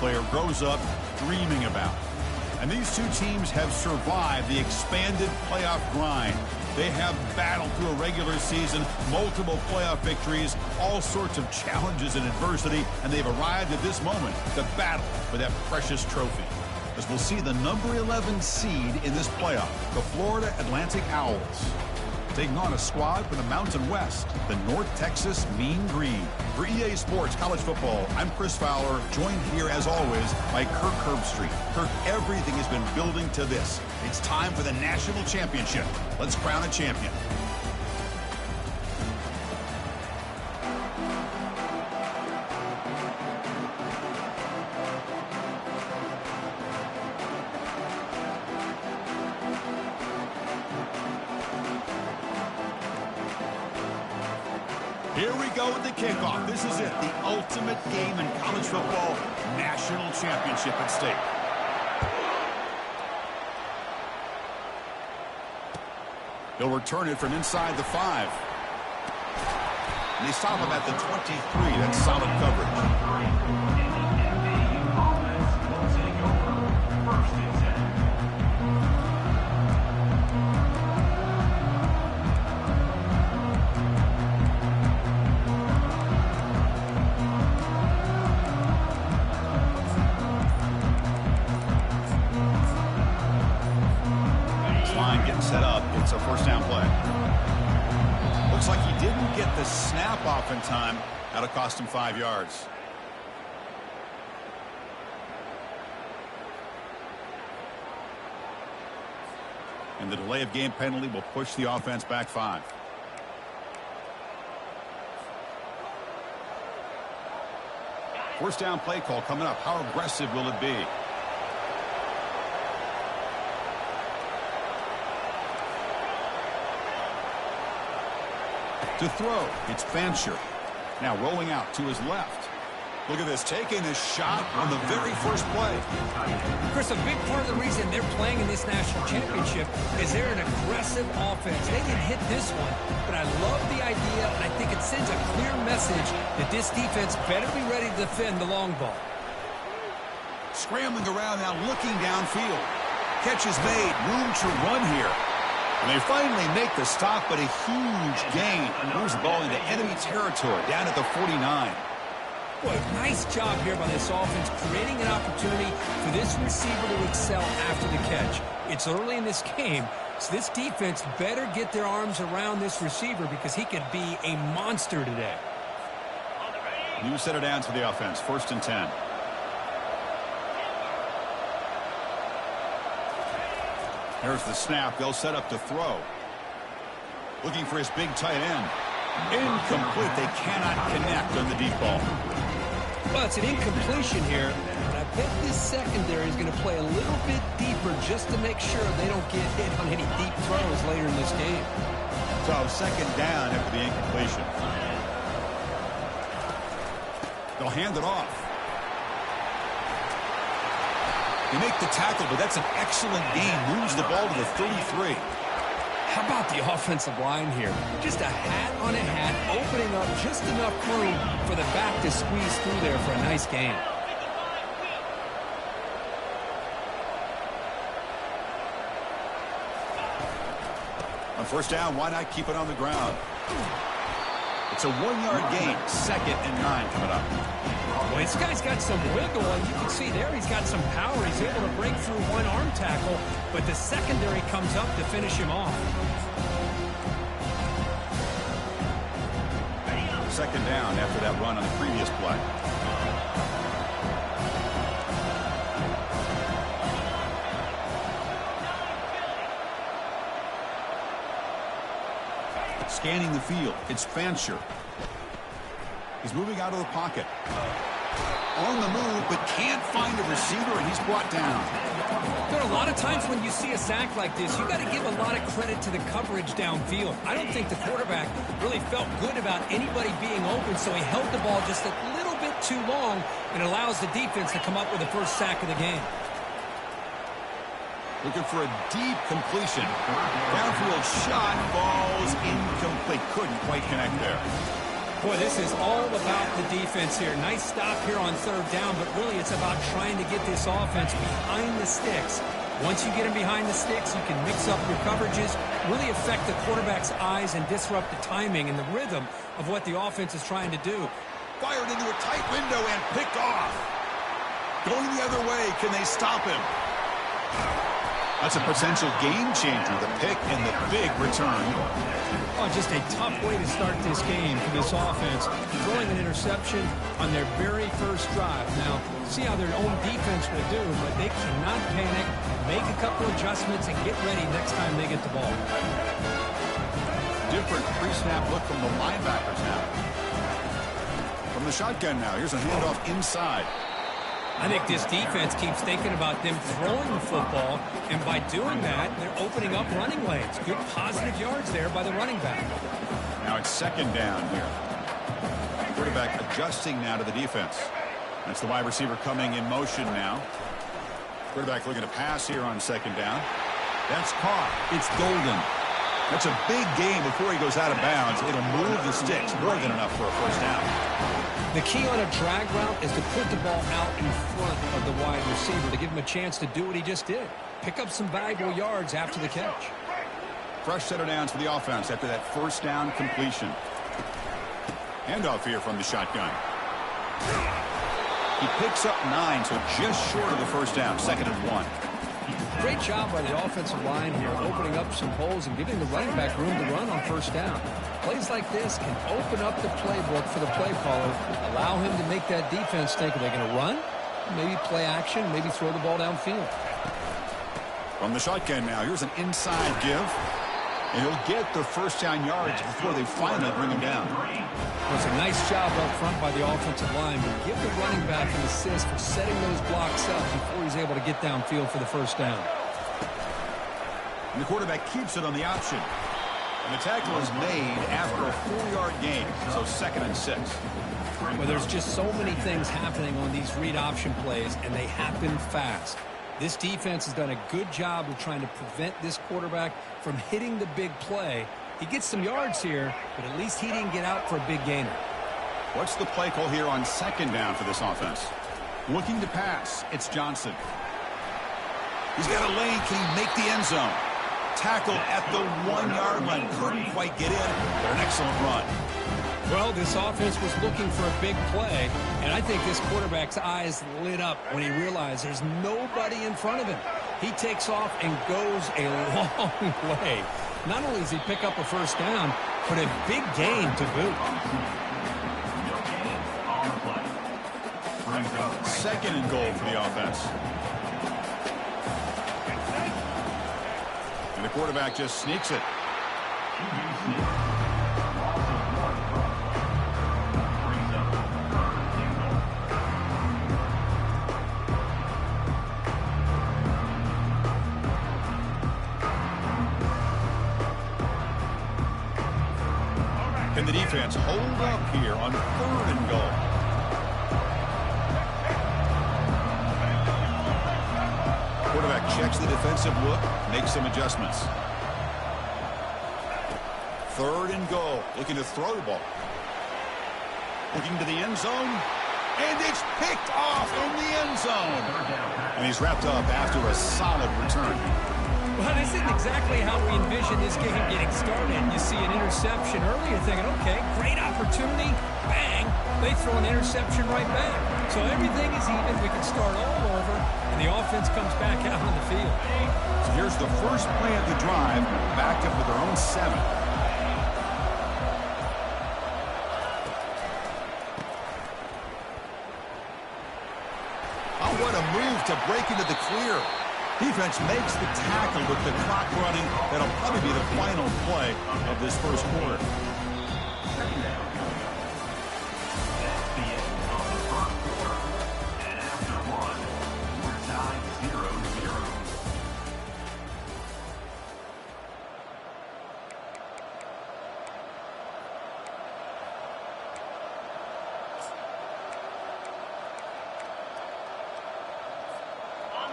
player grows up dreaming about. And these two teams have survived the expanded playoff grind. They have battled through a regular season, multiple playoff victories, all sorts of challenges and adversity, and they've arrived at this moment to battle for that precious trophy. As we'll see the number 11 seed in this playoff, the Florida Atlantic Owls, taking on a squad from the Mountain West, the North Texas Mean Green. For EA Sports College Football, I'm Chris Fowler, joined here as always by Kirk Herbstreit. Kirk, everything has been building to this. It's time for the national championship. Let's crown a champion. Here we go with the kickoff. This is it, the ultimate game in college football, national championship at stake. He'll return it from inside the 5. And they stop him at the 23. That's solid coverage. Set up. It's a first down play. Looks like he didn't get the snap off in time. That'll cost him 5 yards. And the delay of game penalty will push the offense back 5. First down play call coming up. How aggressive will it be? To throw, it's Fancher. Now rolling out to his left. Look at this, taking a shot on the very first play. Chris, a big part of the reason they're playing in this national championship is they're an aggressive offense. They can hit this one, but I love the idea, and I think it sends a clear message that this defense better be ready to defend the long ball. Scrambling around now, looking downfield. Catch is made, room to run here. And they finally make the stop, but a huge gain. Moves the ball into enemy territory, down at the 49. Boy, nice job here by this offense, creating an opportunity for this receiver to excel after the catch. It's early in this game, so this defense better get their arms around this receiver because he could be a monster today. New set of downs for the offense, 1st and 10. There's the snap. They'll set up to throw. Looking for his big tight end. Incomplete. They cannot connect on the deep ball. Well, it's an incompletion here. And I bet this secondary is going to play a little bit deeper just to make sure they don't get hit on any deep throws later in this game. So 2nd down after the incompletion. They'll hand it off. They make the tackle, but that's an excellent gain. Moves the ball to the 33. How about the offensive line here? Just a hat on a hat, opening up just enough room for the back to squeeze through there for a nice gain. On 1st down, why not keep it on the ground? It's a 1-yard gain. 2nd and 9 coming up. Well, this guy's got some wiggle, and you can see there he's got some power. He's able to break through one arm tackle, but the secondary comes up to finish him off. 2nd down after that run on the previous play. Scanning the field, it's Fancher. He's moving out of the pocket. On the move, but can't find a receiver, and he's brought down. There are a lot of times when you see a sack like this, you got to give a lot of credit to the coverage downfield. I don't think the quarterback really felt good about anybody being open, so he held the ball just a little bit too long and allows the defense to come up with the first sack of the game. Looking for a deep completion. Downfield shot, falls incomplete. Couldn't quite connect there. Boy, this is all about the defense here. Nice stop here on third down, but really it's about trying to get this offense behind the sticks. Once you get them behind the sticks, you can mix up your coverages, really affect the quarterback's eyes and disrupt the timing and the rhythm of what the offense is trying to do. Fired into a tight window and picked off. Going the other way, can they stop him? That's a potential game changer, the pick and the big return. Oh, just a tough way to start this game for this offense. Throwing an interception on their very first drive. Now, see how their own defense will do, but they cannot panic, make a couple adjustments, and get ready next time they get the ball. Different pre-snap look from the linebackers now. From the shotgun now, here's a handoff inside. I think this defense keeps thinking about them throwing the football, and by doing that, they're opening up running lanes. Good positive yards there by the running back. Now it's second down here. Quarterback adjusting now to the defense. That's the wide receiver coming in motion now. Quarterback looking to pass here on second down. That's caught. It's golden. That's a big gain before he goes out of bounds. It'll move the sticks more than enough for a first down. The key on a drag route is to put the ball out in front of the wide receiver to give him a chance to do what he just did. Pick up some valuable yards after the catch. Fresh set of downs for the offense after that first down completion. Handoff here from the shotgun. He picks up 9, so just short of the first down, 2nd and 1. Great job by the offensive line here, opening up some holes and giving the running back room to run on first down. Plays like this can open up the playbook for the play caller, allow him to make that defense think, are they going to run? Maybe play action, maybe throw the ball downfield. From the shotgun now, here's an inside give. And he'll get the first down yards before they finally bring him down. Well, it's a nice job up front by the offensive line, but give the running back an assist for setting those blocks up before he's able to get downfield for the first down. And the quarterback keeps it on the option. And the tackle is made after a 4-yard gain, so 2nd and 6. Well, there's just so many things happening on these read option plays, and they happen fast. This defense has done a good job of trying to prevent this quarterback from hitting the big play. He gets some yards here, but at least he didn't get out for a big gainer. What's the play call here on second down for this offense? Looking to pass. It's Johnson. He's got a lane. Can he make the end zone? Tackled at the 1-yard line. Couldn't quite get in, but an excellent run. Well, this offense was looking for a big play, and I think this quarterback's eyes lit up when he realized there's nobody in front of him. He takes off and goes a long way. Not only does he pick up a first down, but a big gain to boot. 2nd and goal for the offense. And the quarterback just sneaks it. Can the defense hold up here on 3rd and goal? Quarterback checks the defensive look, makes some adjustments. 3rd and goal, looking to throw the ball. Looking to the end zone, and it's picked off in the end zone. And he's wrapped up after a solid return. Well, this isn't exactly how we envisioned this game getting started. You see an interception early, you're thinking, okay, great opportunity, bang, they throw an interception right back. So everything is even, we can start all over, and the offense comes back out on the field. So here's the first play of the drive, backed up with their own 7. Oh, what a move to break into the clear. Defense makes the tackle with the clock running. That'll probably be the final play of this first quarter.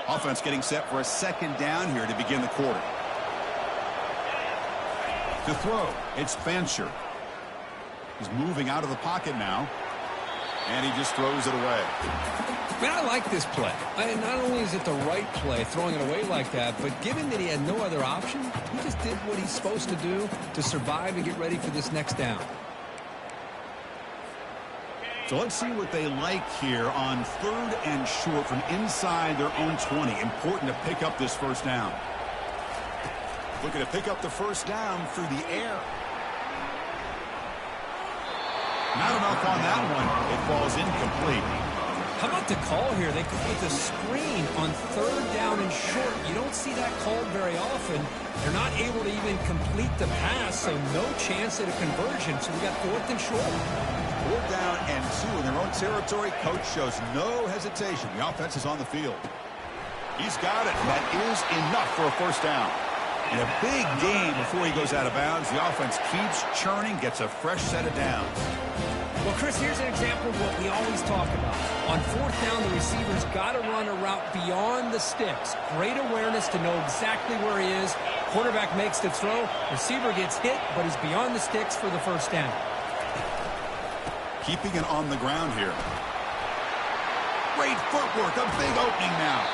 Offense getting set for a 2nd down here to begin the quarter. To throw, it's Fancher. He's moving out of the pocket now. And he just throws it away. Man, I like this play. Not only is it the right play, throwing it away like that, but given that he had no other option, he just did what he's supposed to do to survive and get ready for this next down. So let's see what they like here on 3rd and short from inside their own 20. Important to pick up this first down. Looking to pick up the first down through the air. Not enough on that one. It falls incomplete. How about the call here? They call it the screen on 3rd down and short. You don't see that called very often. They're not able to even complete the pass, so no chance at a conversion. So we got 4th and short. 4th down and 2 in their own territory. Coach shows no hesitation. The offense is on the field. He's got it. That is enough for a first down. In a big game before he goes out of bounds, the offense keeps churning, gets a fresh set of downs. Well, Chris, here's an example of what we always talk about. On 4th down, the receiver's got to run a route beyond the sticks. Great awareness to know exactly where he is. Quarterback makes the throw. Receiver gets hit, but he's beyond the sticks for the first down. Keeping it on the ground here. Great footwork, a big opening now.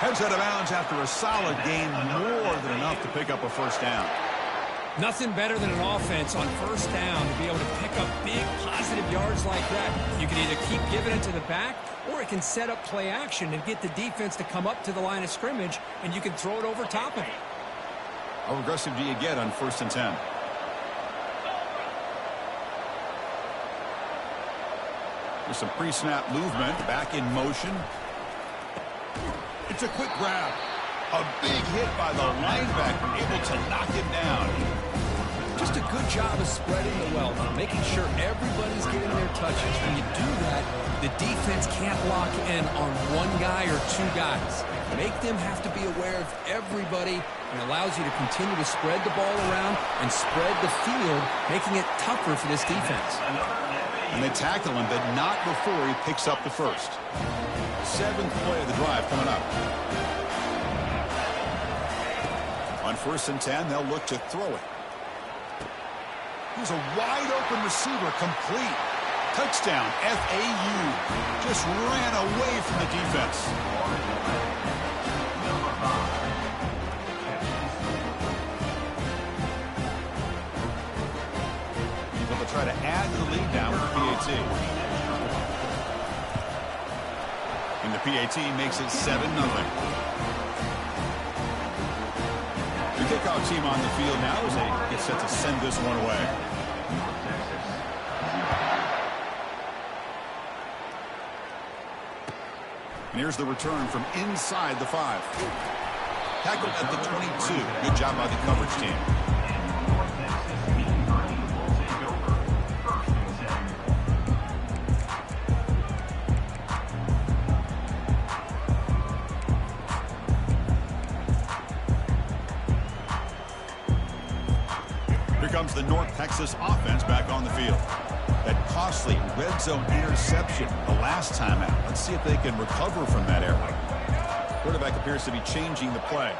Heads out of bounds after a solid gain, more than enough to pick up a first down. Nothing better than an offense on 1st down to be able to pick up big positive yards like that. You can either keep giving it to the back, or it can set up play action and get the defense to come up to the line of scrimmage, and you can throw it over top of it. How aggressive do you get on 1st and 10? There's some pre-snap movement, back in motion. It's a quick grab. A big hit by the linebacker, able to knock him down. Just a good job of spreading the wealth, making sure everybody's getting their touches. When you do that, the defense can't lock in on one guy or 2 guys. Make them have to be aware of everybody, and allows you to continue to spread the ball around and spread the field, making it tougher for this defense. And they tackle him, but not before he picks up the first. 7th play of the drive coming up. On 1st and 10, they'll look to throw it. Here's a wide-open receiver, complete. Touchdown, FAU. Just ran away from the defense. They'll try to add to the lead now with the PAT. And the PAT makes it 7-0. The kickoff team on the field now as they get set to send this one away. And here's the return from inside the 5. Tackled at the 22. Good job by the coverage team. Comes the North Texas offense back on the field. That costly red zone interception the last time out. Let's see if they can recover from that error. Quarterback appears to be changing the play.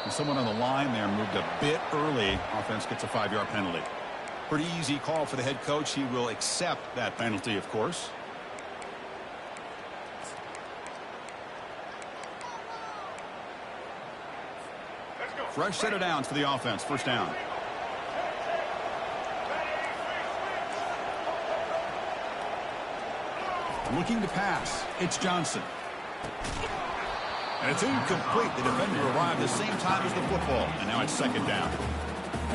And someone on the line there moved a bit early. Offense gets a 5-yard penalty. Pretty easy call for the head coach. He will accept that penalty, of course. Fresh set of downs for the offense. First down. Looking to pass. It's Johnson. And it's incomplete. The defender arrived the same time as the football. And now it's 2nd down.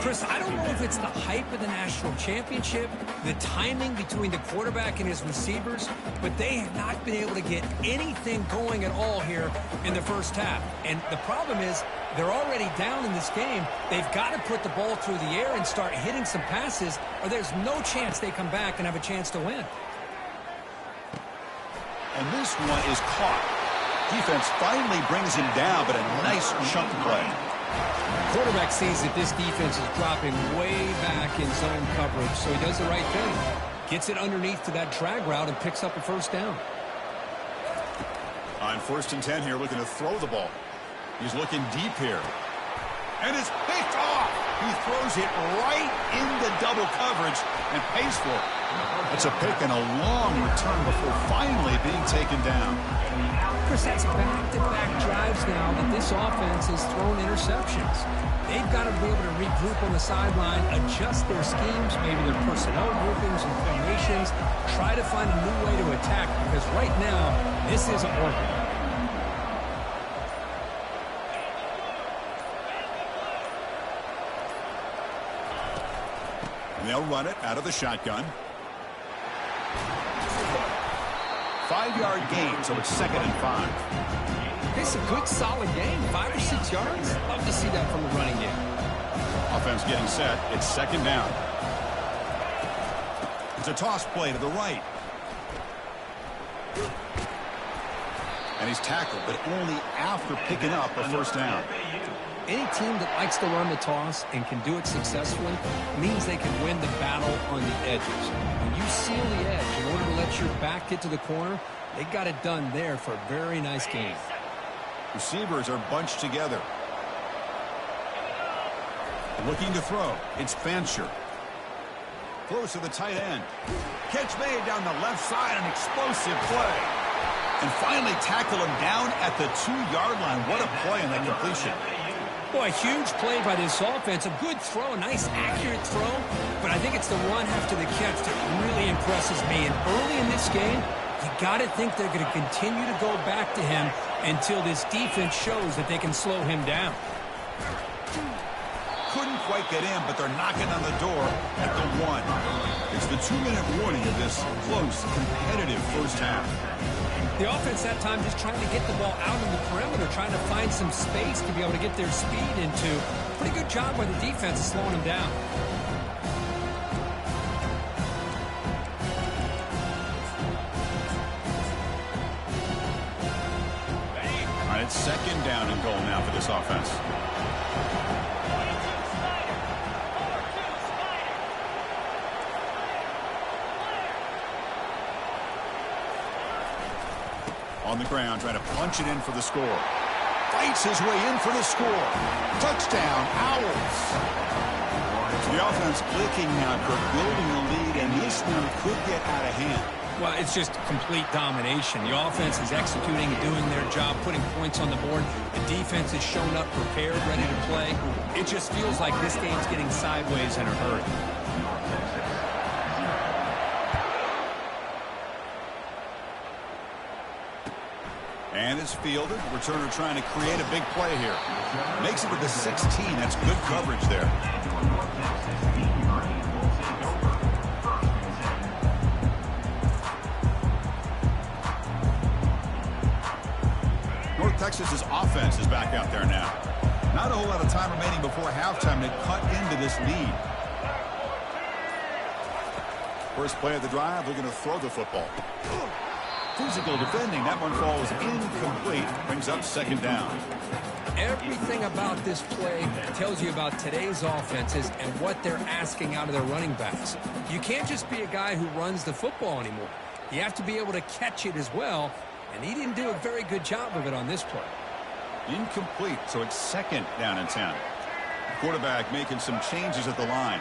Chris, I don't know if it's the hype of the national championship, the timing between the quarterback and his receivers, but they have not been able to get anything going at all here in the first half. And the problem is they're already down in this game. They've got to put the ball through the air and start hitting some passes, or there's no chance they come back and have a chance to win. And this one is caught. Defense finally brings him down, but a nice chunk play. Quarterback sees that this defense is dropping way back in zone coverage, so he does the right thing. Gets it underneath to that drag route and picks up a first down. On 1st and 10 here, looking to throw the ball. He's looking deep here. And it's picked off. He throws it right into double coverage and pays for it. That's a pick and a long return before finally being taken down. Chris, that's back-to-back drives now that this offense has thrown interceptions. They've got to be able to regroup on the sideline, adjust their schemes, maybe their personnel groupings and formations, try to find a new way to attack, because right now, this isn't working. They'll run it out of the shotgun. 5-yard gain, so it's 2nd and 5. It's a good, solid game. 5 or 6 yards. Love to see that from the running game. Offense getting set. It's 2nd down. It's a toss play to the right. And he's tackled, but only after picking up a first down. Any team that likes to run the toss and can do it successfully means they can win the battle on the edges. When you seal the edge in order to let your back get to the corner, they got it done there for a very nice game. Receivers are bunched together. Looking to throw. It's Fancher. Throws to the tight end. Catch made down the left side, an explosive play. And finally tackle him down at the 2-yard line. What a play on that completion. Boy, huge play by this offense. A good throw, a nice accurate throw. But I think it's the run after the catch that really impresses me. And early in this game, you got to think they're going to continue to go back to him until this defense shows that they can slow him down. Couldn't quite get in, but they're knocking on the door at the 1. It's the 2-minute warning of this close, competitive first half. The offense that time just trying to get the ball out on the perimeter, trying to find some space to be able to get their speed into. Pretty good job by the defense slowing them down. All right, it's 2nd down and goal now for this offense. On the ground, trying to punch it in for the score. Fights his way in for the score. Touchdown, Owls. So the offense clicking now, building the lead, and this one could get out of hand. Well, it's just complete domination. The offense is executing and doing their job, putting points on the board. The defense has shown up prepared, ready to play. It just feels like this game's getting sideways in a hurry. And it's fielded. Returner trying to create a big play here. Makes it to the 16. That's good coverage there. North Texas's offense is back out there now. Not a whole lot of time remaining before halftime to cut into this lead. First play of the drive, they're going to throw the football. Physical defending. That one falls incomplete. Brings up 2nd down. Everything about this play tells you about today's offenses and what they're asking out of their running backs. You can't just be a guy who runs the football anymore. You have to be able to catch it as well, and he didn't do a very good job of it on this play. Incomplete, so it's 2nd down and 10. The quarterback making some changes at the line.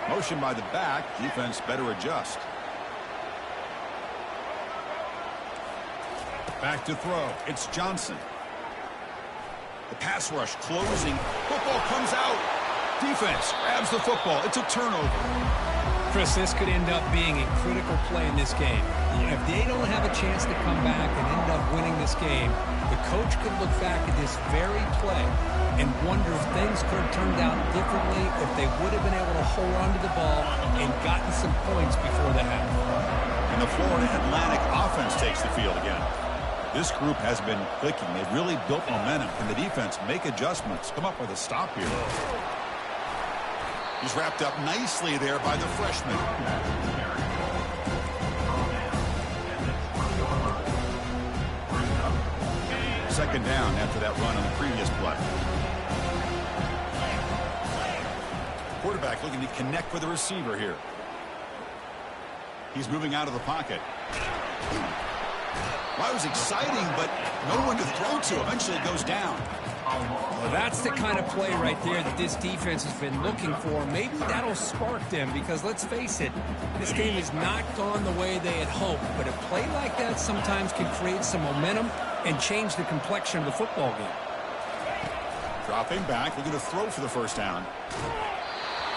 Motion by the back. Defense better adjust. Back to throw. It's Johnson. The pass rush closing. Football comes out. Defense grabs the football. It's a turnover. Chris, this could end up being a critical play in this game. If they don't have a chance to come back and end up winning this game, the coach could look back at this very play and wonder if things could have turned out differently, if they would have been able to hold on to the ball and gotten some points before the half. And the Florida Atlantic offense takes the field again. This group has been clicking. They've really built momentum. Can the defense make adjustments? Come up with a stop here. He's wrapped up nicely there by the freshman. Second down after that run on the previous play. Quarterback looking to connect with the receiver here. He's moving out of the pocket. Well, it was exciting, but no one to throw to. Eventually it goes down. Well, that's the kind of play right there that this defense has been looking for. Maybe that'll spark them because, let's face it, this game has not gone the way they had hoped. But a play like that sometimes can create some momentum and change the complexion of the football game. Dropping back, looking to throw for the first down.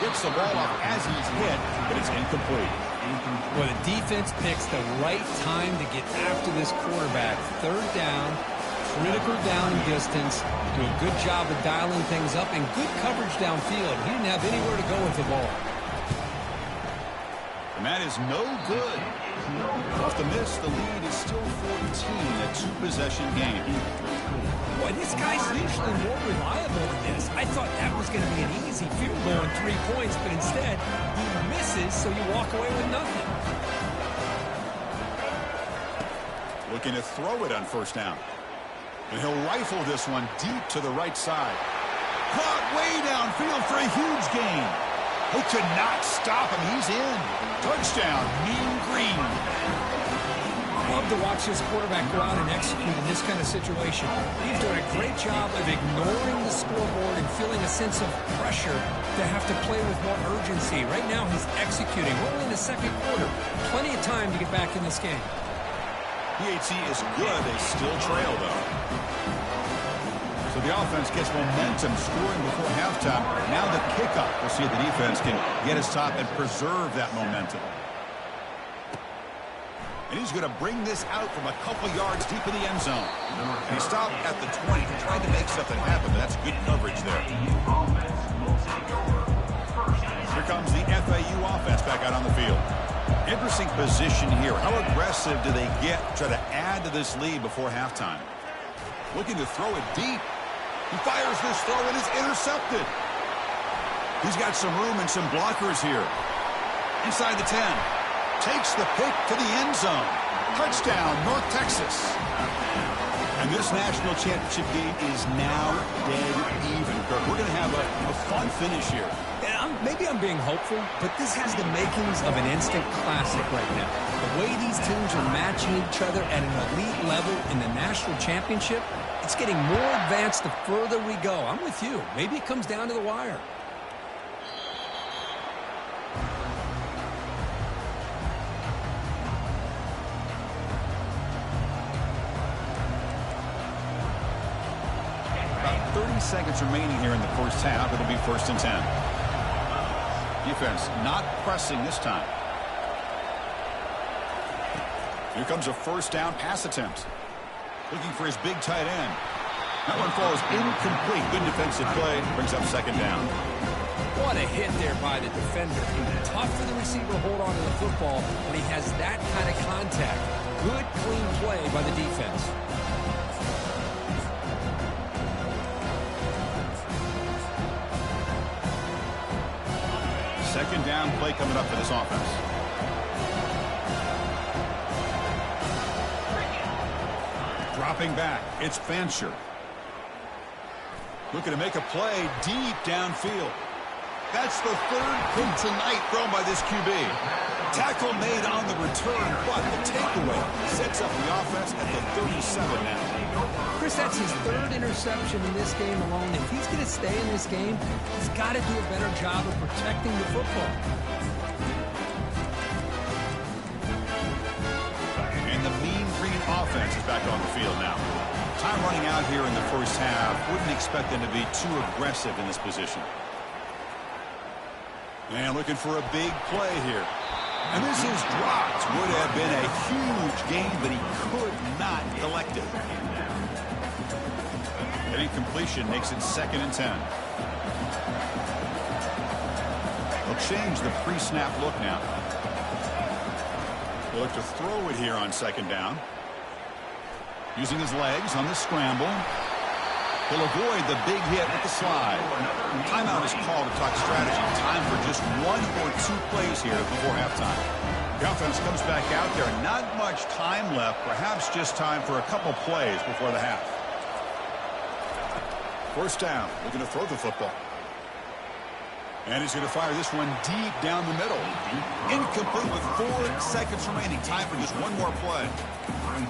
Gets the ball off as he's hit, but it's incomplete. Well, the defense picks the right time to get after this quarterback. Third down, critical down distance, do a good job of dialing things up, and good coverage downfield. He didn't have anywhere to go with the ball. And that is no good. Off the miss, the lead is still 14, a two-possession game. Boy, this guy's usually more reliable than this. I thought that was going to be an easy field goal and 3 points, but instead, he misses, so you walk away with nothing. Looking to throw it on first down. And he'll rifle this one deep to the right side. Caught way downfield for a huge gain. They could not stop him. He's in. Touchdown, Mean Green. Love to watch this quarterback go out and execute in this kind of situation. He's doing a great job of ignoring the scoreboard and feeling a sense of pressure to have to play with more urgency. Right now, he's executing. We're only in the second quarter. Plenty of time to get back in this game. PAT is good. They still trail, though. So the offense gets momentum scoring before halftime. Now the kickoff. We'll see if the defense can get his top and preserve that momentum. And he's going to bring this out from a couple yards deep in the end zone. And he stopped at the 20, tried to make something happen, but that's good coverage there. Here comes the FAU offense back out on the field. Interesting position here. How aggressive do they get to try to add to this lead before halftime? Looking to throw it deep. He fires this throw and it's intercepted. He's got some room and some blockers here. Inside the 10. Takes the pick to the end zone. Touchdown, North Texas. And this national championship game is now dead even. We're going to have a fun finish here. Maybe I'm being hopeful, but this has the makings of an instant classic right now. The way these teams are matching each other at an elite level in the national championship, it's getting more advanced the further we go. I'm with you. Maybe it comes down to the wire. About 30 seconds remaining here in the first half. It'll be 1st and 10. Defense not pressing this time. Here comes a first down pass attempt. Looking for his big tight end. That one falls incomplete. Good defensive play. Brings up 2nd down. What a hit there by the defender. Tough for the receiver to hold on to the football when he has that kind of contact. Good, clean play by the defense. Second down play coming up for this offense. Dropping back, it's Fancher. Looking to make a play deep downfield. That's the 3rd pick tonight thrown by this QB. Tackle made on the return, but the takeaway sets up the offense at the 37 now. Chris, that's his 3rd interception in this game alone. If he's going to stay in this game, he's got to do a better job of protecting the football. And the Mean Green offense is back on the field now. Time running out here in the first half. Wouldn't expect them to be too aggressive in this position. And looking for a big play here. And this is dropped. Would have been a huge gain, but he could not collect it. An incompletion makes it 2nd and 10. They'll change the pre-snap look now. They'll look to throw it here on 2nd down. Using his legs on the scramble. He'll avoid the big hit with the slide. Timeout is called to talk strategy. Time for just 1 or 2 plays here before halftime. The offense comes back out there. Not much time left. Perhaps just time for a couple plays before the half. First down. Looking to throw the football. And he's going to fire this one deep down the middle. Incomplete with 4 seconds remaining. Time for just one more play.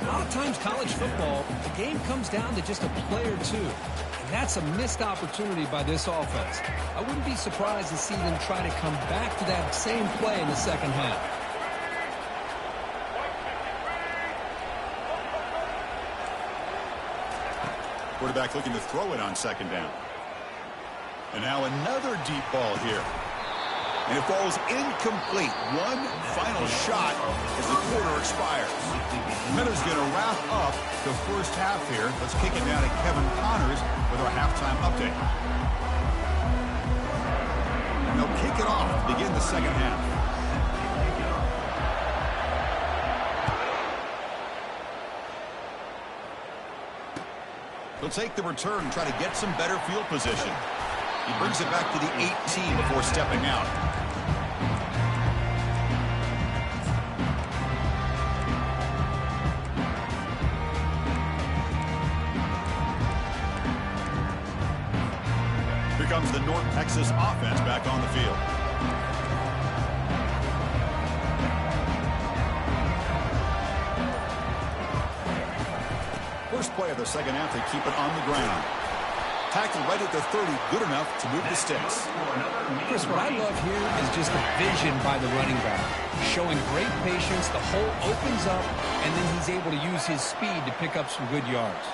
A lot of times college football, the game comes down to just a play or two. And that's a missed opportunity by this offense. I wouldn't be surprised to see them try to come back to that same play in the second half. Quarterback looking to throw it on second down. And now another deep ball here. And it falls incomplete. One final shot as the quarter expires. Miller's going to wrap up the first half here. Let's kick it down to Kevin Connors with our halftime update. And they'll kick it off to begin the second half. He'll take the return and try to get some better field position. He brings it back to the 18 before stepping out. Here comes the North Texas offense back on the field. First play of the second half, they keep it on the ground. Tackle right at the 30, good enough to move the sticks. Chris, what I love here is just the vision by the running back. Showing great patience, the hole opens up, and then he's able to use his speed to pick up some good yards.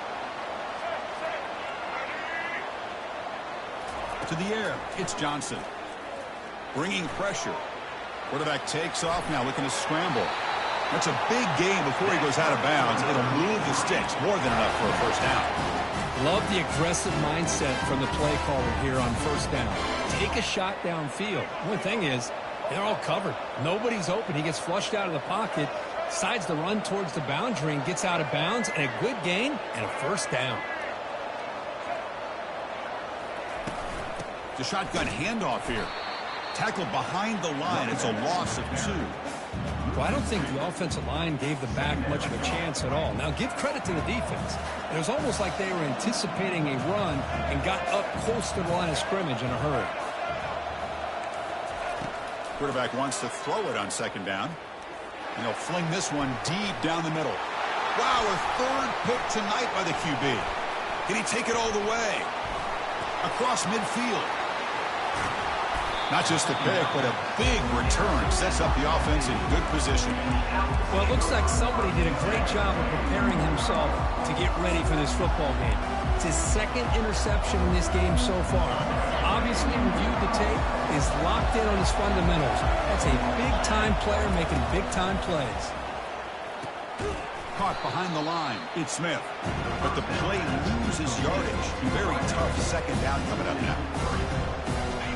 To the air, it's Johnson. Bringing pressure. Quarterback takes off now, looking to scramble. That's a big gain before he goes out of bounds. It'll move the sticks, more than enough for a first down. Love the aggressive mindset from the play caller here on first down. Take a shot downfield. One thing is, they're all covered. Nobody's open. He gets flushed out of the pocket, decides to run towards the boundary and gets out of bounds, and a good gain and a first down. The shotgun handoff here. Tackled behind the line. It's a loss of 2. Well, I don't think the offensive line gave the back much of a chance at all. Now, give credit to the defense. It was almost like they were anticipating a run and got up close to the line of scrimmage in a hurry. Quarterback wants to throw it on second down. And he'll fling this one deep down the middle. Wow, a third pick tonight by the QB. Can he take it all the way? Across midfield. Not just a pick, but a big return. Sets up the offense in good position. Well, it looks like somebody did a great job of preparing himself to get ready for this football game. It's his second interception in this game so far. Obviously reviewed the tape, is locked in on his fundamentals. That's a big-time player making big-time plays. Caught behind the line. It's Smith. But the play loses yardage. Very tough second down coming up now.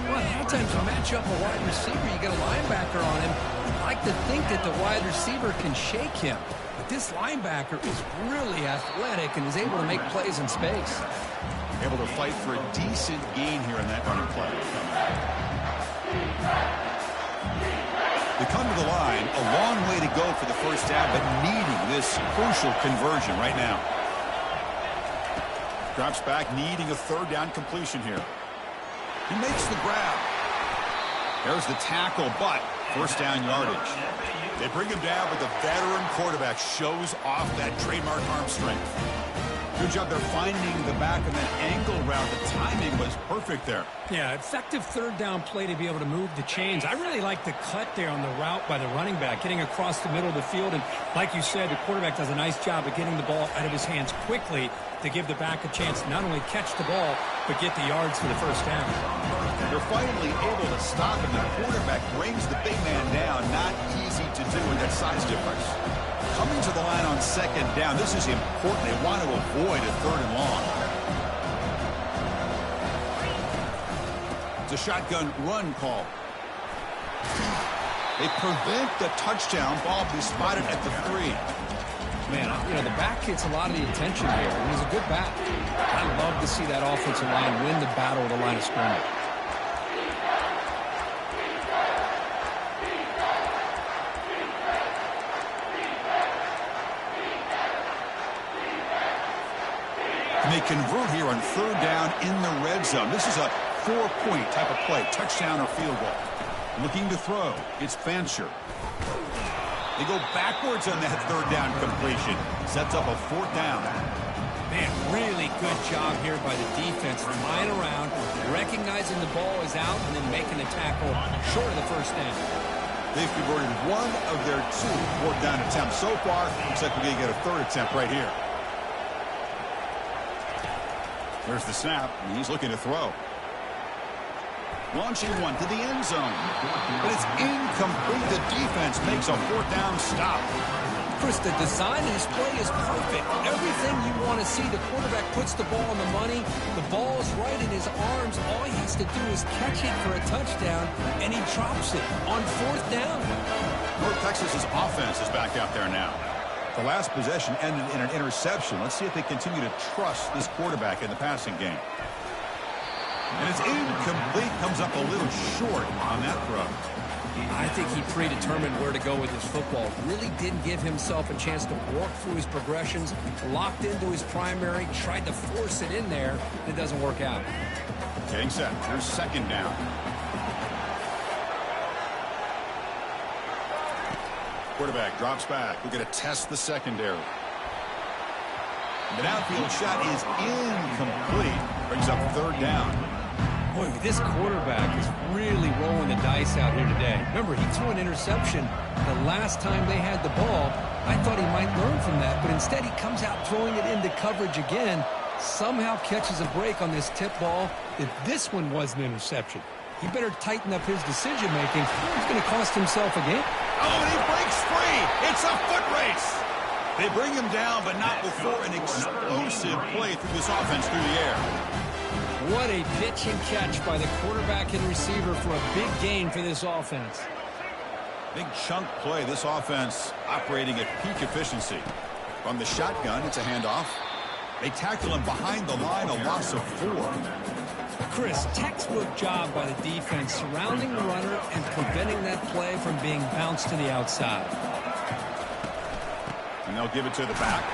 Well, a lot of times you match up a wide receiver, you get a linebacker on him. I like to think that the wide receiver can shake him. But this linebacker is really athletic and is able to make plays in space. Able to fight for a decent gain here in that running play. They come to the line, a long way to go for the first down, but needing this crucial conversion right now. Drops back, needing a third down completion here. He makes the grab. There's the tackle, but first down yardage. They bring him down, but the veteran quarterback shows off that trademark arm strength. Good job there finding the back of that angle route. The timing was perfect there. Yeah, effective third down play to be able to move the chains. I really like the cut there on the route by the running back, getting across the middle of the field. And like you said, the quarterback does a nice job of getting the ball out of his hands quickly to give the back a chance to not only catch the ball, but get the yards for the first down. They're finally able to stop him. The quarterback brings the big man down. Not easy to do with that size difference. Coming to the line on second down. This is important. They want to avoid a third and long. It's a shotgun run call. They prevent the touchdown. Ball be spotted at the 3. Man, you know, the back gets a lot of the attention here, and he's a good back. I love to see that offensive line win the battle of the line of scrimmage. And they convert here on third down in the red zone. This is a 4-point type of play, touchdown or field goal. Looking to throw, it's Fancher. They go backwards on that third down completion. Sets up a fourth down. Man, really good job here by the defense, flying around, recognizing the ball is out, and then making the tackle short of the first down. They've converted one of their 2 fourth down attempts so far. Looks like we're going to get a third attempt right here. There's the snap, and he's looking to throw. Launching one to the end zone. But it's incomplete. The defense makes a fourth down stop. Chris, the design of this play is perfect. Everything you want to see. The quarterback puts the ball on the money. The ball's right in his arms. All he has to do is catch it for a touchdown, and he drops it on fourth down. North Texas's offense is back out there now. The last possession ended in an interception. Let's see if they continue to trust this quarterback in the passing game. And it's incomplete. Comes up a little short on that throw. I think he predetermined where to go with his football. Really didn't give himself a chance to work through his progressions. Locked into his primary. Tried to force it in there. It doesn't work out. Getting set. Here's second down. Quarterback drops back. We're going to test the secondary. The downfield shot is incomplete. Brings up third down. Boy, this quarterback is really rolling the dice out here today. Remember, he threw an interception the last time they had the ball. I thought he might learn from that, but instead he comes out throwing it into coverage again. Somehow catches a break on this tip ball that this one was an interception. He better tighten up his decision-making. He's going to cost himself a game. Oh, and he breaks free. It's a foot race. They bring him down, but not before an explosive play through this offense through the air. What a pitch and catch by the quarterback and receiver for a big gain for this offense. Big chunk play. This offense operating at peak efficiency. From the shotgun, it's a handoff. They tackle him behind the line, a loss of 4. Chris, textbook job by the defense surrounding the runner and preventing that play from being bounced to the outside. And they'll give it to the back.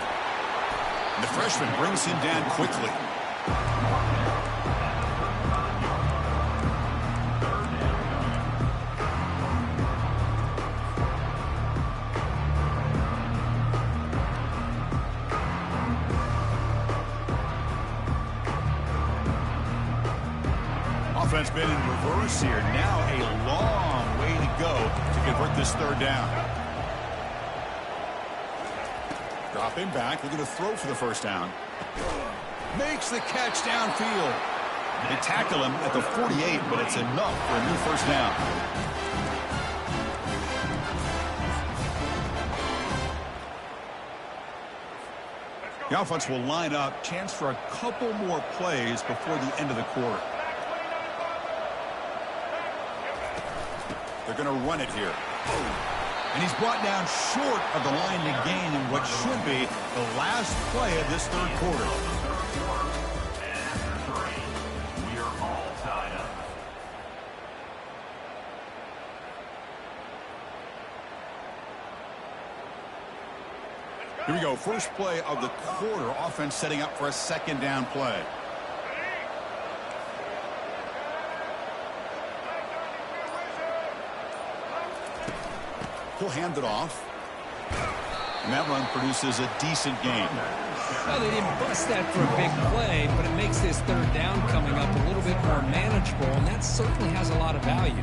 And the freshman brings him down quickly. Offense been in reverse here. Now a long way to go to convert this third down. Dropping back, looking to throw for the first down. Makes the catch downfield. They tackle him at the 48, but it's enough for a new first down. The offense will line up. Chance for a couple more plays before the end of the quarter. They're going to run it here. And he's brought down short of the line to gain in what should be the last play of this third quarter. We are all tied up. Here we go. First play of the quarter. Offense setting up for a second down play. He'll hand it off. And that run produces a decent gain. Well, they didn't bust that for a big play, but it makes this third down coming up a little bit more manageable, and that certainly has a lot of value.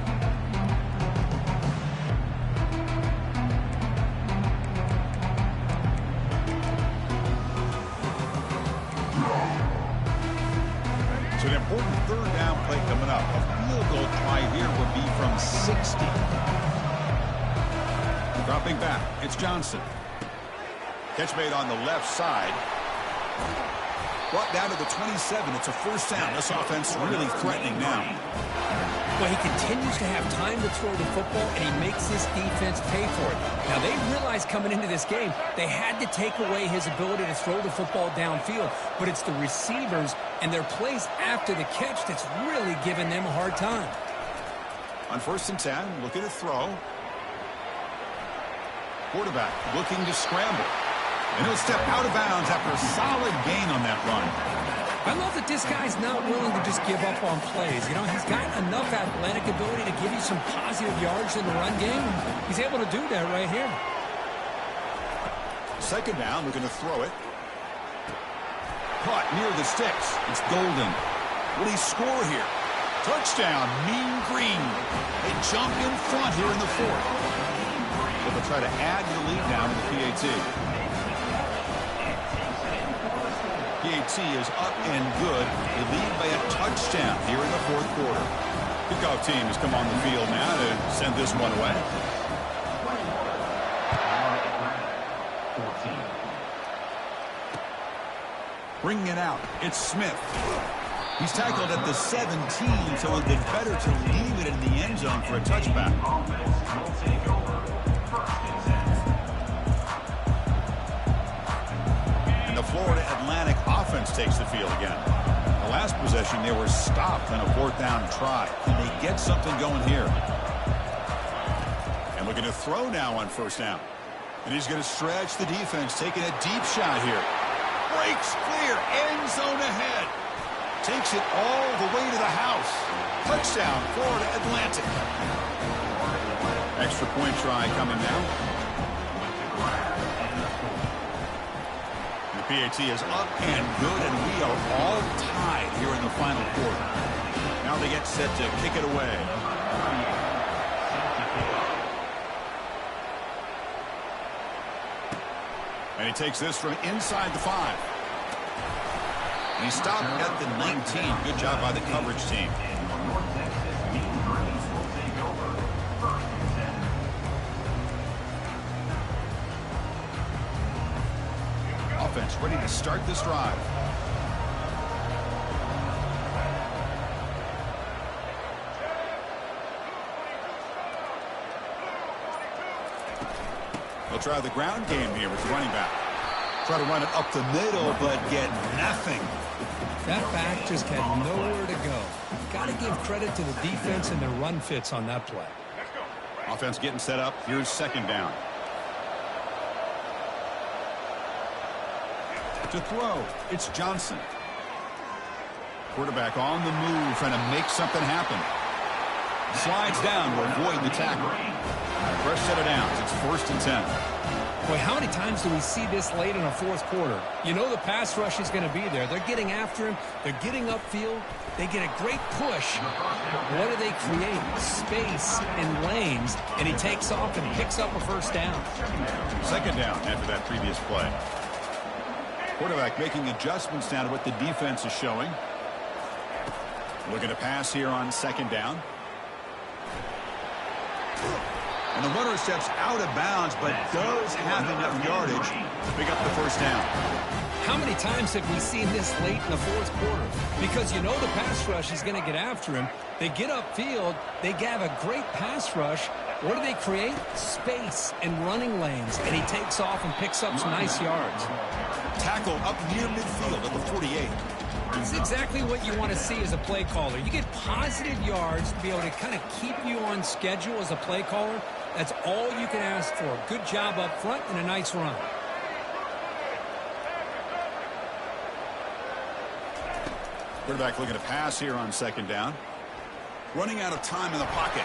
So an important third down play coming up. A field goal try here would be from 60. Dropping back, it's Johnson. Catch made on the left side. Brought down to the 27. It's a first down. This offense really threatening now. Well, he continues to have time to throw the football, and he makes this defense pay for it. Now, they realized coming into this game, they had to take away his ability to throw the football downfield, but it's the receivers and their plays after the catch that's really giving them a hard time. On 1st and 10, looking to throw. Quarterback looking to scramble. And he'll step out of bounds after a solid gain on that run. I love that this guy's not willing to just give up on plays. You know, he's got enough athletic ability to give you some positive yards in the run game. He's able to do that right here. Second down, looking to throw it. Caught near the sticks. It's Golden. Will he score here? Touchdown, Mean Green. They jump in front here in the fourth. So they'll try to add the lead now to the PAT. PAT is up and good. They lead by a touchdown here in the fourth quarter. Kickoff team has come on the field now to send this one away. Bringing it out, it's Smith. He's tackled at the 17, so it would be better to leave it in the end zone for a touchback. And the Florida Atlantic offense takes the field again. The last possession, they were stopped on a fourth down try. Can they get something going here? And looking to throw now on first down. And he's going to stretch the defense, taking a deep shot here. Breaks clear, end zone ahead. Takes it all the way to the house. Touchdown, Florida Atlantic. Extra point try coming now. The PAT is up and good, and we are all tied here in the final quarter. Now they get set to kick it away. And he takes this from inside the 5. And he stopped at the 19. Good job by the coverage team. Offense ready to start this drive. They'll try the ground game here with the running back. Try to run it up the middle, but get nothing. That back just had nowhere to go. Got to give credit to the defense and their run fits on that play. Offense getting set up. Here's second down. To throw, it's Johnson. Quarterback on the move, trying to make something happen. Slides down to avoid the tackle. Fresh set of downs. It's 1st and 10. Boy, how many times do we see this late in a fourth quarter? You know the pass rush is going to be there. They're getting after him. They're getting upfield. They get a great push. What do they create? Space and lanes. And he takes off and picks up a first down. Second down after that previous play. Quarterback making adjustments now to what the defense is showing. Looking to pass here on second down. And the runner steps out of bounds, but does have enough yardage to pick up the first down. How many times have we seen this late in the fourth quarter? Because you know the pass rush is going to get after him. They get upfield. They have a great pass rush. What do they create? Space and running lanes. And he takes off and picks up some nice yards. Tackle up near midfield at the 48. This is exactly what you want to see as a play caller. You get positive yards to be able to kind of keep you on schedule as a play caller. That's all you can ask for. Good job up front and a nice run. Quarterback looking to pass here on second down. Running out of time in the pocket.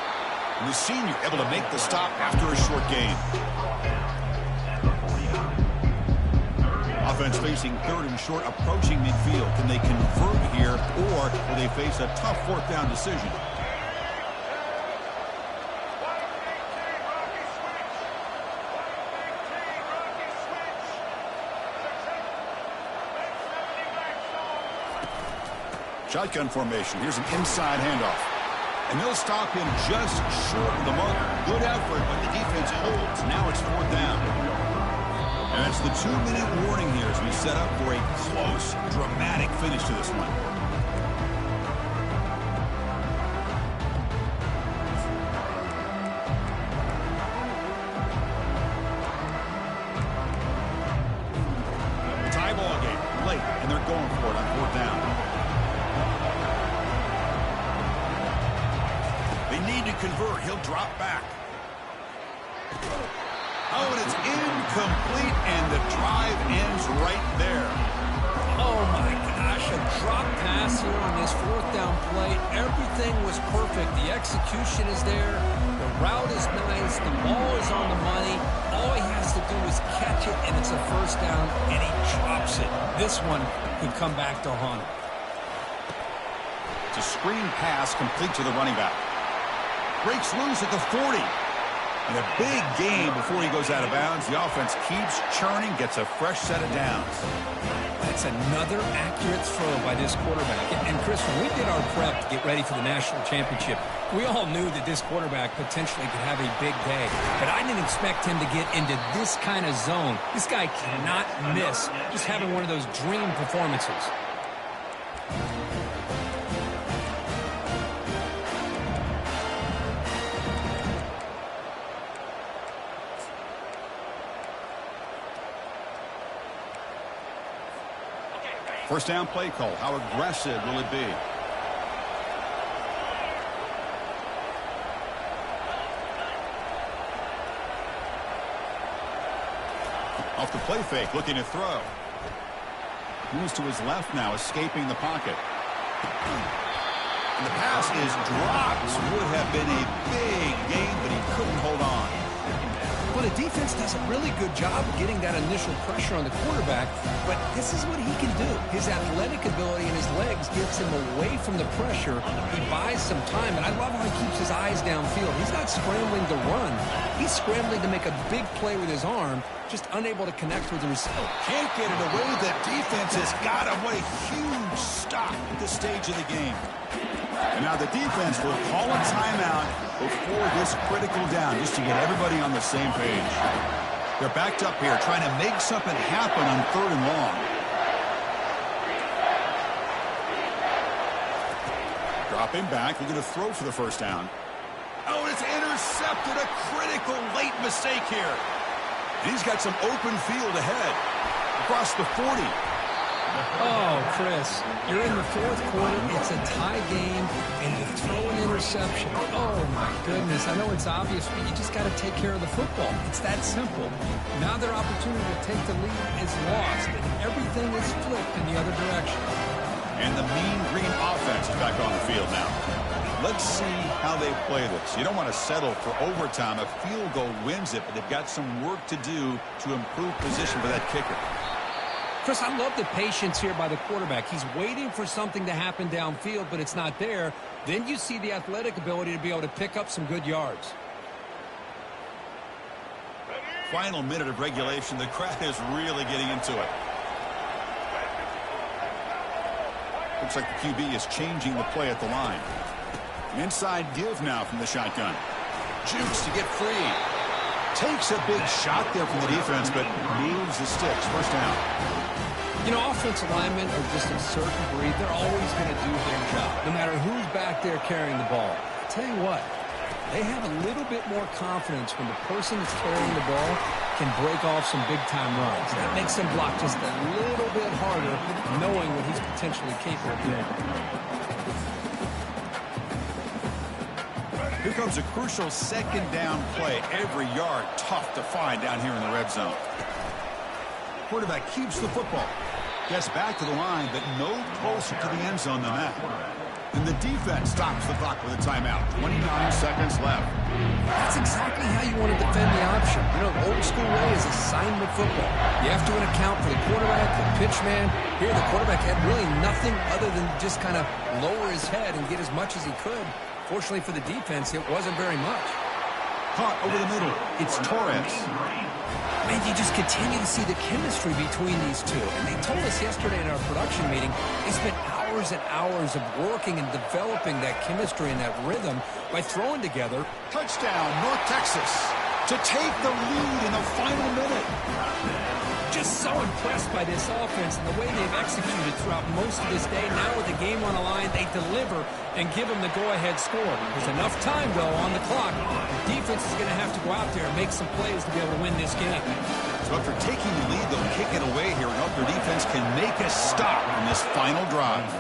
And the senior able to make the stop after a short gain. Offense facing 3rd and short, approaching midfield. Can they convert here, or will they face a tough fourth down decision? Shotgun formation. Here's an inside handoff. And they'll stop him just short of the mark. Good effort, but the defense holds. Now it's fourth down. And that's the 2-minute warning here as we set up for a close, dramatic finish to this one. Tie ball game late, and they're going for it on fourth down. They need to convert. He'll drop back. Oh, and it's incomplete, and the drive ends right there. Oh, my gosh. a drop pass here on this fourth down play. Everything was perfect. The execution is there. The route is nice. The ball is on the money. All he has to do is catch it, and it's a first down, and he drops it. This one could come back to haunt him. It's a screen pass complete to the running back. Breaks loose at the 40. And a big gain before he goes out of bounds. The offense keeps churning, gets a fresh set of downs. That's another accurate throw by this quarterback. And, Chris, when we did our prep to get ready for the national championship, we all knew that this quarterback potentially could have a big day. But I didn't expect him to get into this kind of zone. This guy cannot miss just having one of those dream performances. First down play call. How aggressive will it be? Off the play fake, looking to throw. Moves to his left now, escaping the pocket. And the pass is dropped. Would have been a big gain, but he couldn't hold on. Well, the defense does a really good job of getting that initial pressure on the quarterback, but this is what he can do. His athletic ability and his legs gets him away from the pressure. He buys some time, and I love how he keeps his eyes downfield. He's not scrambling to run. He's scrambling to make a big play with his arm, just unable to connect with the receiver. Can't get it away. The defense has got him. What a huge stop at this stage of the game. And now the defense will call a timeout before this critical down, just to get everybody on the same page. They're backed up here, trying to make something happen on 3rd and long. Dropping back, looking to throw for the first down. Oh, it's intercepted. A critical late mistake here. And he's got some open field ahead. Across the 40. Oh, Chris, you're in the 4th quarter. It's a tie game, and you throw an interception. Oh, my goodness. I know it's obvious, but you just got to take care of the football. It's that simple. Now their opportunity to take the lead is lost, and everything is flipped in the other direction. And the mean green offense is back on the field now. Let's see how they play this. You don't want to settle for overtime. A field goal wins it, but they've got some work to do to improve position for that kicker. Chris, I love the patience here by the quarterback. He's waiting for something to happen downfield, but it's not there. Then you see the athletic ability to be able to pick up some good yards. Final minute of regulation. The crowd is really getting into it. Looks like the QB is changing the play at the line. Inside give now from the shotgun. Jukes to get free. Takes a big shot there from the defense, but moves the sticks. First down. You know, offensive linemen are just a certain breed. They're always going to do their job, no matter who's back there carrying the ball. I'll tell you what, they have a little bit more confidence when the person that's carrying the ball can break off some big-time runs. That makes them block just a little bit harder, knowing what he's potentially capable of doing. Here comes a crucial 2nd down play. Every yard tough to find down here in the red zone. Quarterback keeps the football. Gets back to the line, but no closer to the end zone than that. And the defense stops the clock with a timeout. 29 seconds left. That's exactly how you want to defend the option. You know, the old school way is assignment football. You have to account for the quarterback, the pitch man. Here, the quarterback had really nothing other than just kind of lower his head and get as much as he could. Fortunately for the defense, it wasn't very much. Caught over the middle. It's Torres. Man, you just continue to see the chemistry between these two. And they told us yesterday in our production meeting, they spent hours and hours of working and developing that chemistry and that rhythm by throwing together. Touchdown, North Texas, to take the lead in the final minute. Just so impressed by this offense and the way they've executed throughout most of this day. Now with the game on the line, they deliver and give them the go-ahead score. There's enough time, though, on the clock. The defense is going to have to go out there and make some plays to be able to win this game. So after taking the lead, they'll kick it away here and hope their defense can make a stop in this final drive.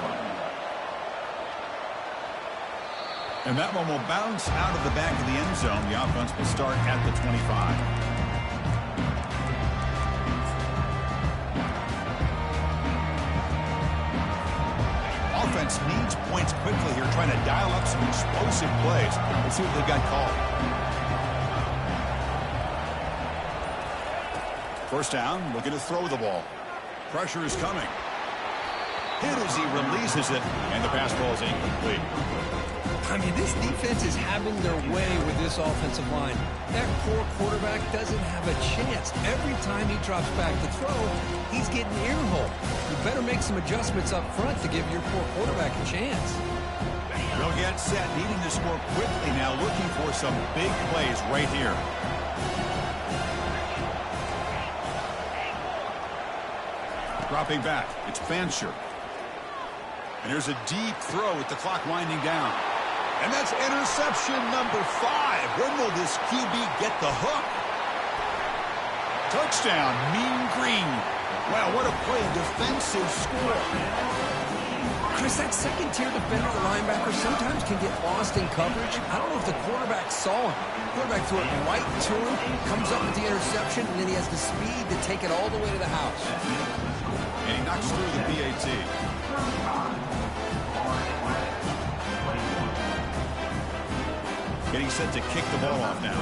And that one will bounce out of the back of the end zone. The offense will start at the 25. defense needs points quickly here, trying to dial up some explosive plays. Let's see what they've got called. First down, looking to throw the ball. Pressure is coming. Hit as he releases it, and the pass ball is incomplete. I mean, this defense is having their way with this offensive line. That poor quarterback doesn't have a chance. Every time he drops back to throw, he's getting earhole. You better make some adjustments up front to give your poor quarterback a chance. They'll get set, needing to score quickly now, looking for some big plays right here. Dropping back, it's Fancher. And there's a deep throw with the clock winding down. And that's interception number 5. When will this QB get the hook? Touchdown, Mean Green. Wow, what a play. Defensive score. Chris, that second-tier defender or linebacker sometimes can get lost in coverage. I don't know if the quarterback saw him. The quarterback threw it right to him, comes up with the interception, and then he has the speed to take it all the way to the house. And he knocks through the PAT. Getting set to kick the ball off now.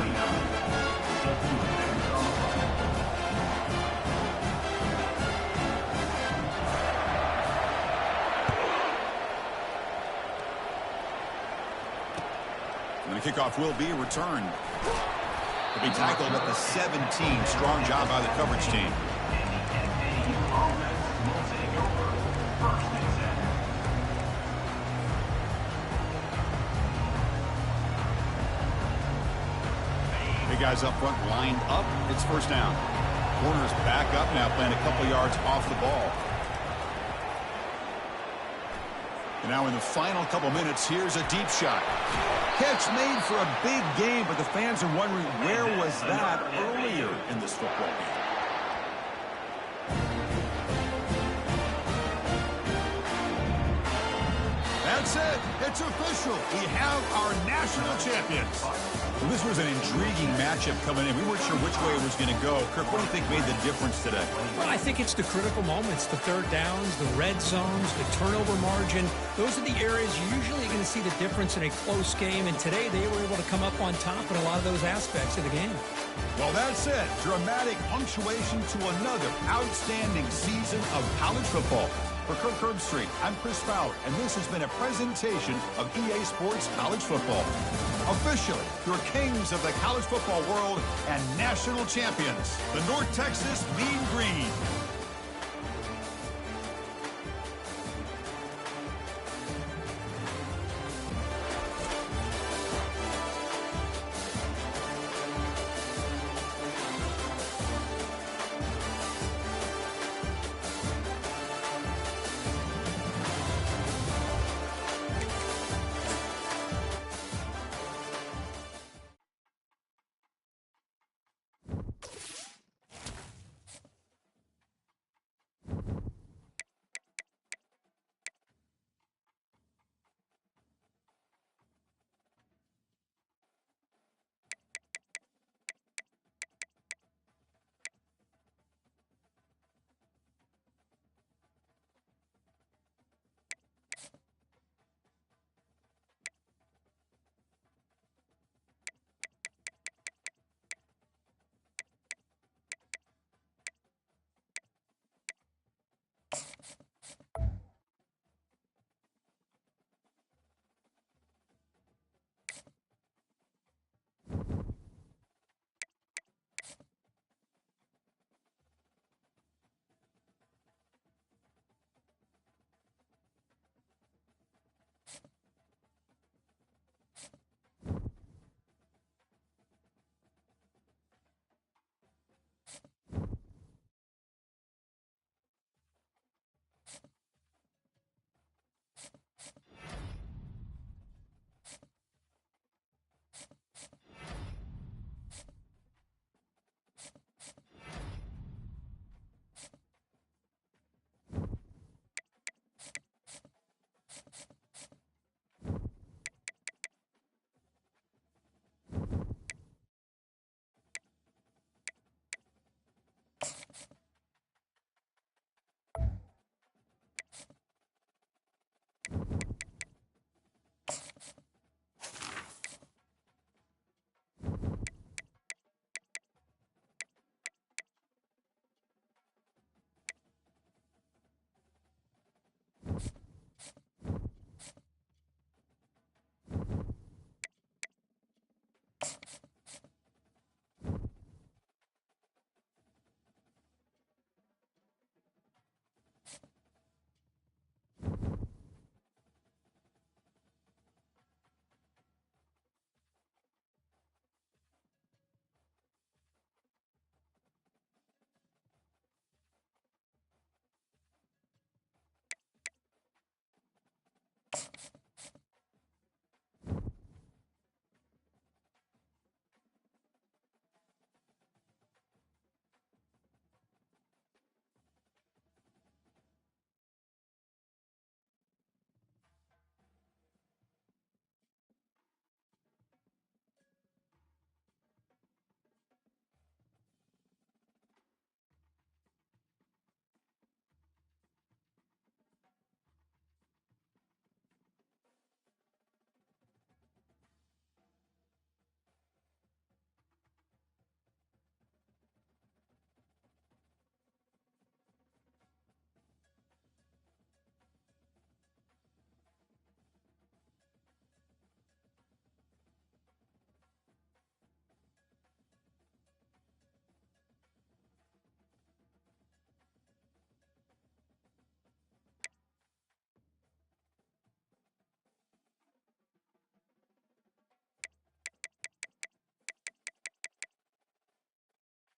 And the kickoff will be returned. To be tackled at the 17. Strong job by the coverage team. Guys up front lined up. It's first down. Corners back up now, playing a couple yards off the ball. And now in the final couple minutes, here's a deep shot. Catch made for a big game, but the fans are wondering, where was that earlier in this football game? That's it. It's official. We have our national champions. Well, this was an intriguing matchup coming in. We weren't sure which way it was going to go. Kirk, what do you think made the difference today? Well, I think it's the critical moments, the third downs, the red zones, the turnover margin. Those are the areas you're usually going to see the difference in a close game. And today they were able to come up on top in a lot of those aspects of the game. Well, that's it. Dramatic punctuation to another outstanding season of college football. For Kirk Herbstreit, I'm Chris Fowler, and this has been a presentation of EA Sports College Football. Officially, your kings of the college football world and national champions, the North Texas Mean Green.